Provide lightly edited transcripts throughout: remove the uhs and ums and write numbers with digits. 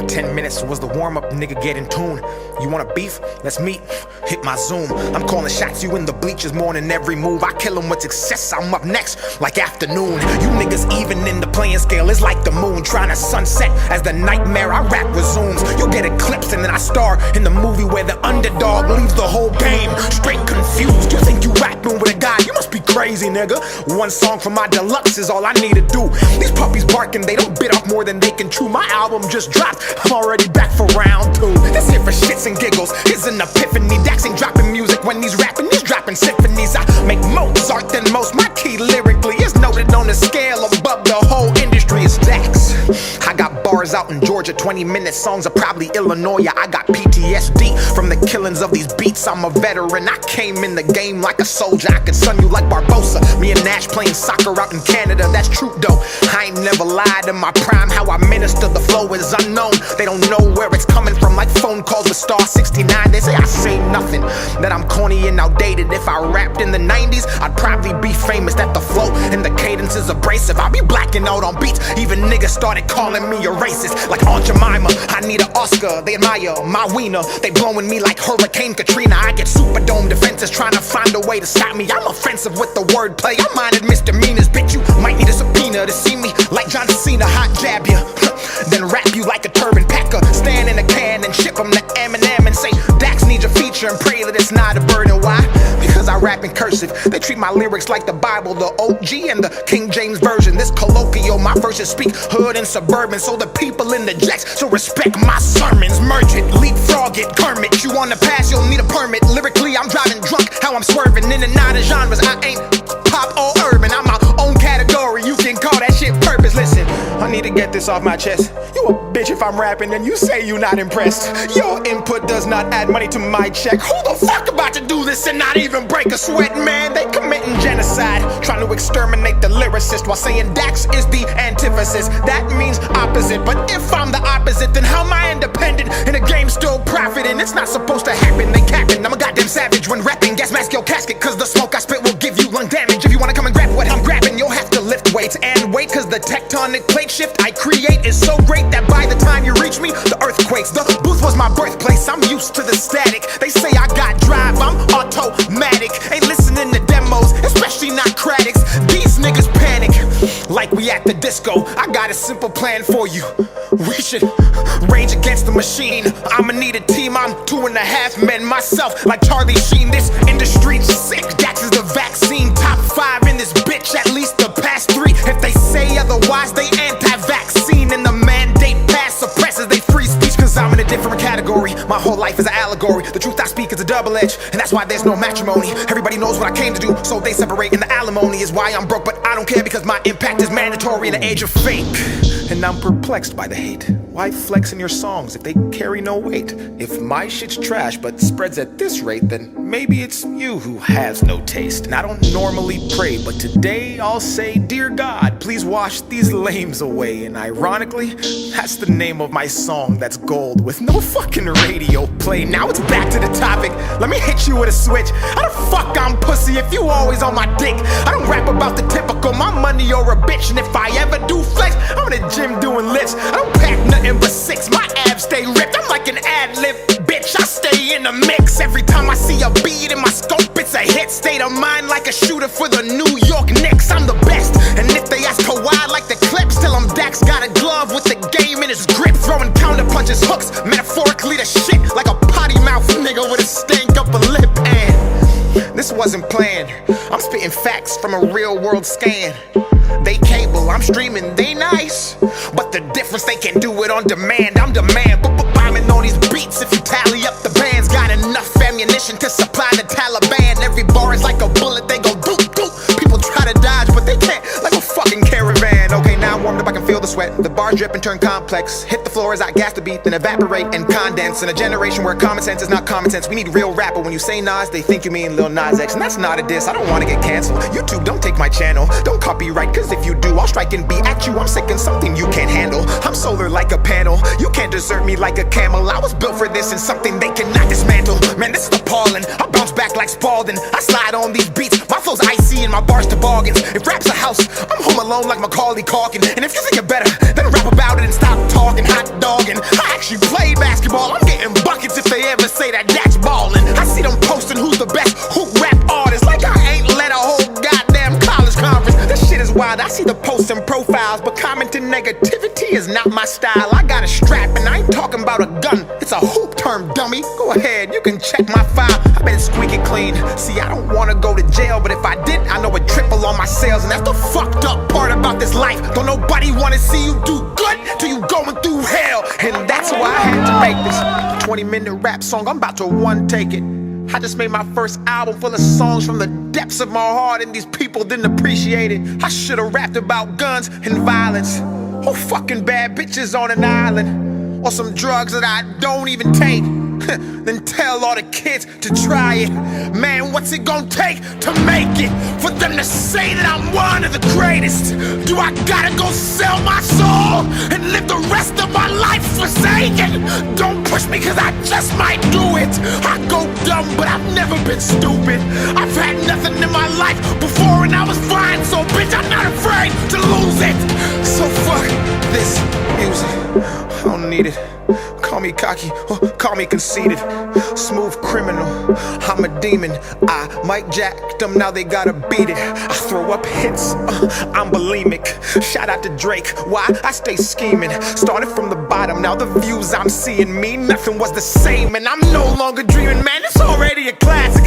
10 minutes was the warm-up, nigga, get in tune. You wanna beef? Let's meet. Hit my Zoom. I'm calling shots, you in the bleachers more than every move. I kill 'em with success, I'm up next, like afternoon. You niggas even in the playing scale is like the moon, trying to sunset as the nightmare I rap resumes. You'll get eclipsed and then I star in the movie where the underdog leaves the whole game straight confused. You think you rapping with a guy? You must be crazy, nigga. One song from my deluxe is all I need to do. These puppies barking, they don't bit off more than they can chew. My album just dropped, I'm already back for round 2. This here for shits and giggles is an epiphany. Dax ain't dropping music when he's rapping, he's dropping symphonies. I make Mozart than most, my key lyrically is noted on a scale above the whole industry is Dax. I got bars out in Georgia, 20-minute songs are probably Illinois. I got PTSD from the killings of these beats. I'm a veteran, I came in the game like a soldier. I can sun you like Barbosa. Me and Nash playing soccer out in Canada, that's true though. I ain't never lied in my prime. How I minister the flow is unknown. They don't know where it's coming from, like phone calls with Star 69. They say I say nothing, that I'm corny and outdated. If I rapped in the 90s, I'd probably be famous. That the flow and the cadence is abrasive. I'll be blacking out on beats. Even niggas started calling me a racist, like Aunt Jemima. I need an Oscar, they admire my wiener. They blowing me like Hurricane Katrina. I get Superdome defenses trying to find a way to stop me. I'm offensive with the wordplay, I minded misdemeanors. Bitch, you might need a subpoena to see me like John Cena. Hot jab ya, then wrap you like a turban packer. Stand in a can and ship them to Eminem and say Dax needs a feature and pray that it's not a burden. Why? Because I rap in cursive. They treat my lyrics like the Bible, the OG and the King James Version. This colloquial, my verses speak hood and suburban, so the people in the jacks so respect my sermons. Merge it, leapfrog it, Kermit. You wanna pass, you'll need a permit. Lyrically, I'm driving drunk, how I'm swerving in and out of genres. I ain't pop or urban, I'm my own category. You can call that shit purpose. Listen, I need to get this off my chest. You a bitch if I'm rapping and you say you not impressed. Your input does not add money to my check. Who the fuck about to do this and not even break a sweat, man? They committing genocide, trying to exterminate the lyricist while saying Dax is the antithesis. That means opposite, but if I'm the opposite, then how am I independent and the game still profiting? It's not supposed to happen, they capping. I'm a goddamn savage when rapping. Gas mask your casket, cause the smoke I spit will give you lung damage. If you wanna come and grab what I'm grabbing, you'll have to lift weights and wait, cause the tectonic plate shift I create is so great that by the time you reach me, the earth quakes. The booth was my birthplace, I'm used to the static. They say I got drive, I'm automatic. Ain't listening to demos, especially not critics. These niggas panic like we at the disco. I got a simple plan for you. We should rage against the machine. I'ma need a team, I'm 2.5 men myself, like Charlie Sheen. This industry's sick, Dax is the vaccine. Top 5 in this bitch, at least the past 3. If they say otherwise, they anti-vaccine. And the mandate pass suppresses they free speech, cause I'm in a different category. My whole life is an allegory. The truth I speak is a double edge, and that's why there's no matrimony. Everybody knows what I came to do, so they separate, and the alimony is why I'm broke. But I don't care because my impact is mandatory in the age of fake. And I'm perplexed by the hate. Why flex in your songs if they carry no weight? If my shit's trash but spreads at this rate, then maybe it's you who has no taste. And I don't normally pray, but today I'll say, dear God, please wash these lames away. And ironically, that's the name of my song that's gold with no fucking radio play. Now it's back to the topic. Let me hit you with a switch. How the fuck I'm pussy if you always on my dick? I don't rap about the typical, my money or a bitch. And if I ever do flex, I'm in the gym doing lifts. I don't pack nothing but 6, my abs stay ripped. I'm like an ad-lib, bitch, I stay in the mix. Every time I see a beat in my scope, it's a hit. State of mind like a shooter for the New York Knicks. I'm the best, and if they ask Kawhi like the Clips, till I'm Dax, got a glove with the game in his grip. Throwing counter punches, hooks, metaphorically the shit, like a potty mouth nigga with a stank up a lip. And this wasn't planned, I'm spitting facts from a real world scan. They cable, I'm streaming, they nice, but the difference they can do it on demand. I'm demand, but bombing on these beats. If you tally up the bands, got enough ammunition to supply the Taliban. Every bar is like a bullet, they go doop doop. People try to dodge, but they can't, like a fucking caravan. Okay, now I'm warmed up, I can feel the sweat. The bars drip and turn complex. Hit the floor as I gas the beat, then evaporate and condense. In a generation where common sense is not common sense, we need real rap. But when you say Nas, they think you mean Lil Nas X, and that's not a diss. I don't want to get canceled. YouTube, don't take my channel. Don't copyright, cause if you do, I'll strike and be at you. I'm sick and something you can't handle. I'm solar like a panel. You can't desert me like a camel. I was built for this and something they cannot dismantle. Man, this is appalling. I bounce back like Spalding. I slide on these beats. My flow's icy and my bars toboggans. If rap's a house, I'm home alone like Macaulay Culkin. And if you think you're better, then rap about it and stop talking hot dogging. I is not my style. I got a strap and I ain't talking about a gun. It's a hoop term, dummy. Go ahead, you can check my file. I bet it's squeaky clean. See, I don't wanna go to jail, but if I did, I know it'd triple on my sales. And that's the fucked up part about this life. Don't nobody wanna see you do good till you going through hell. And that's why I had to make this 20-minute rap song. I'm about to one take it. I just made my first album full of songs from the depths of my heart, and these people didn't appreciate it. I should've rapped about guns and violence, or fucking bad bitches on an island, or some drugs that I don't even take. Then tell all the kids to try it. Man, what's it gonna take to make it? For them to say that I'm one of the greatest? Do I gotta go sell my soul and live the rest of my life forsaken? Don't push me cause I just might do it. I go dumb but I've never been stupid. I've had nothing in my life before and I was fine. So bitch, I'm not afraid to lose it. So fuck this music, I don't need it. Call me cocky, or call me conceited. Smooth criminal, I'm a demon. I might jack them, now they gotta beat it. I throw up hits, I'm bulimic. Shout out to Drake, why? I stay scheming. Started from the bottom, now the views I'm seeing mean nothing was the same. And I'm no longer dreaming, man, it's already a classic.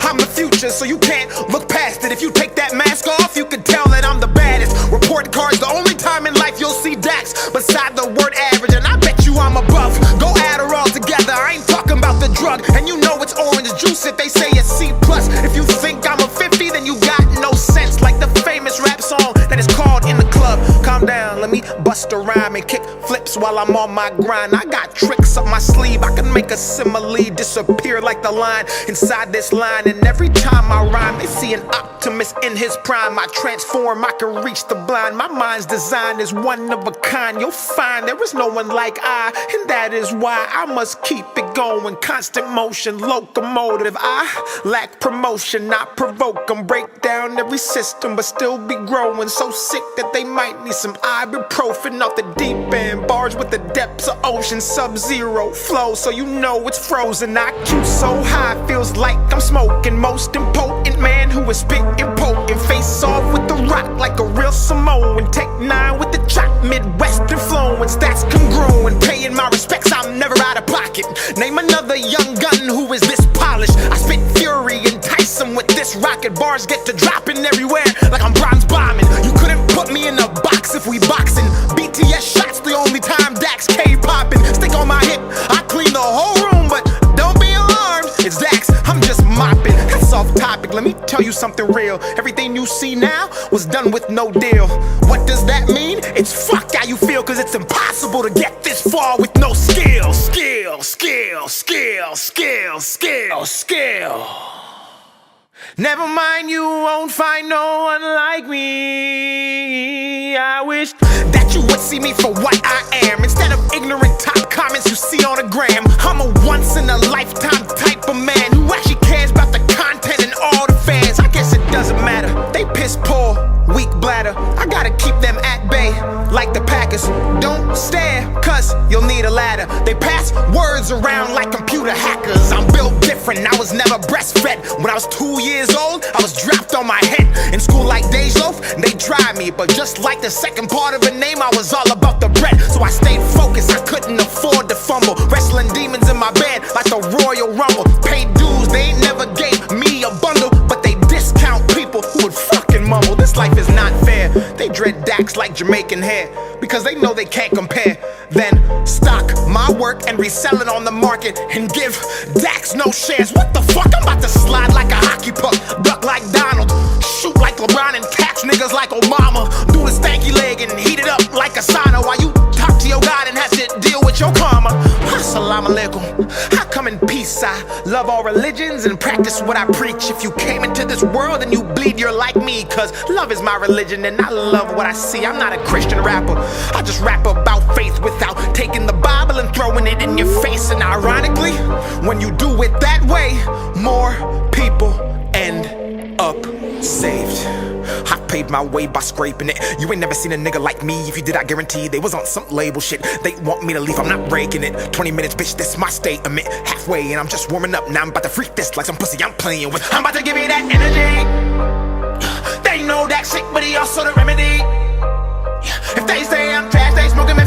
I'm the future, so you can't look past it. If you take that mask off, you can tell that I'm the baddest. Report cards, the only time in life you'll see Dax beside the word average, and I bet you I'm above. Go add her all together, I ain't talking about the drug. And you know it's orange juice if they say it's C+. If you think I'm a 50, then you got no sense. Like the famous rap song that is called In the Club. Calm down, let me bust a rhyme and kick flips while I'm on my grind. I got tricks up my sleeve, I can make a simile disappear like the line inside this line. And every time I rhyme, they see an optimist in his prime. I transform, I can reach the blind. My mind's design is one of a kind. You'll find there is no one like I, and that is why I must keep it going. Constant motion, locomotive. I lack promotion, I provoke them. Break down every system, but still be growing. So sick that they might need some ibuprofen off the deep end. Bars with the depths of ocean, sub-zero flow, so you know it's frozen. IQ so high, feels like I'm smoking. Most impotent man who is spitting potent. Face off with the rock like a real Samoan. Take 9 with the chop, Midwestern flowing. Stats congruent, paying my respects, I'm never out of pocket. Name another young gun who is this polished. I spit fury, entice them with this rocket. Bars get to dropping everywhere like I'm bronze bombing. You couldn't put me in a box if we boxing. BTS shots the only time Dax K popping. Stick on my hip, I clean the whole room, but don't be alarmed, it's Dax, I'm just mopping. That's off topic, let me tell you something real. Everything you see now was done with no deal. What does that mean? It's fuck how you feel, cause it's impossible to get this far with no skill. Skill. Never mind, you won't find no one like me. I wish that you would see me for what I am, instead of ignorant top comments you see on the gram. I'm a once-in-a-lifetime type of man who actually cares about the content and all the fans. I guess it doesn't matter, they piss poor, weak bladder. I gotta keep them at bay like the Packers. Don't stare, cause you'll need a ladder. They pass words around like computer hackers. I'm built different, I was never breastfed. When I was 2 years old, I was dropped on my head. In school like Dej Loaf, they tried me, but just like the second part of a name, I was all about the bread. So I stayed focused, I couldn't afford to fumble. Wrestling demons in my bed like the Royal Rumble. Paid dues, they ain't never gave me a bundle, but they discount people who would fucking mumble. This life is not fair. They dread Dax like Jamaican hair, because they know they can't compare. Then stock my work and resell it on the market and give Dax no shares. What the fuck? I'm about to slide like a hockey puck, duck like Donald, shoot like LeBron and catch niggas like Obama. Do the stanky leg and heat it up like a sauna while you talk to your God and have to deal with your karma. Assalamu alaikum, I come in peace. I love all religions and practice what I preach. If you came into this world and you bleed, you're like me, cause love is my religion and I love what I see. I'm not a Christian rapper, I just rap about faith without taking the Bible and throwing it in your face. And ironically, when you do it that way, more people end up saved. I paved my way by scraping it. You ain't never seen a nigga like me. If you did, I guarantee they was on some label shit. They want me to leave, I'm not breaking it. 20 minutes, bitch, this my statement. Halfway and I'm just warming up. Now I'm about to freak this like some pussy I'm playing with. I'm about to give you that energy. They know that shit, but he also the remedy. If they say I'm trash, they smoking me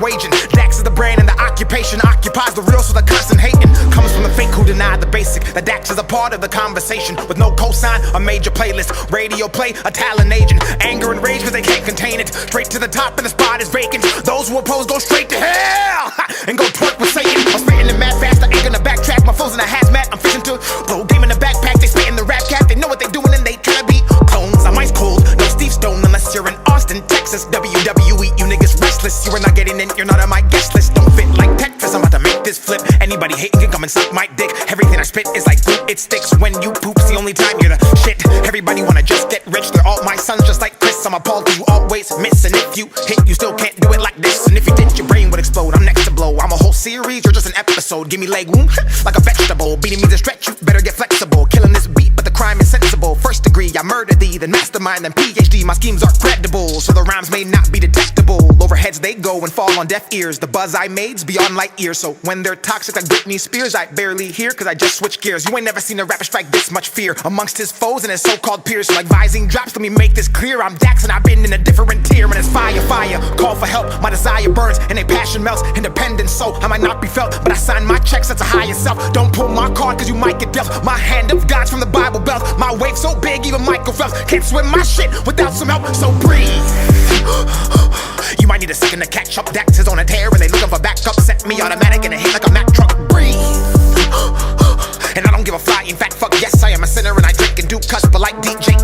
waging. Dax is the brand and the occupation occupies the real, so the constant hating comes from the fake who deny the basic. The Dax is a part of the conversation with no cosign, a major playlist, radio play, a talent agent. Anger and rage because they can't contain it. Straight to the top and the spot is vacant. Those who oppose go straight to hell and go twerk with Satan. I'm spitting it mad fast, I ain't gonna backtrack. My foes in a hazmat, I'm fishing to blow game in the backpack. They spit in the rap cat, they know what they doing and they tryna be clones. I'm ice cold, no Steve Stone unless you're in Austin, Texas. WWE, you niggas restless. You are not getting in, you're not on my guest list. Don't fit like Tetris, I'm about to make this flip. Anybody hating can come and suck my dick. Everything I spit is like glue, it sticks. When you poop's the only time you're the shit. Everybody wanna just get rich, they're all my sons just like Chris. I'm appalled you always miss, and if you hit, you still can't do it like this. And if you did, your brain would explode. I'm next to blow. I'm a whole series, you're just an episode. Give me leg wound like a vegetable. Beating me to stretch, you better get flexible. Killing this beat, but the crime is sensible. First degree, I murder thee, then mastermind, then PhD. My schemes are credible, so the rhymes may not be detectable. Overheads they go and fall on deaf ears. The buzz I made's beyond light years. So when they're toxic like Britney Spears, I barely hear cause I just switch gears. You ain't never seen a rapper strike this much fear amongst his foes and his so-called peers. So like vising drops, let me make this clear. I'm Dax and I've been in a different tier. And it's fire, fire, call for help. My desire burns and a passion melts. Independent, so I might not be felt, but I sign my checks, that's a higher self. Don't pull my card cause you might get dealt. My hand of God's from the Bible Belt. My wave so big even Michael Phelps can't swim my shit without some help. So breathe. You might need a second to catch up. Dax is on a tear and they looking for backup. Set me automatic and it hit like a Mack truck. Breathe. And I don't give a flying fat fuck. Yes, I am a sinner and I drink and do cuss, but like DJ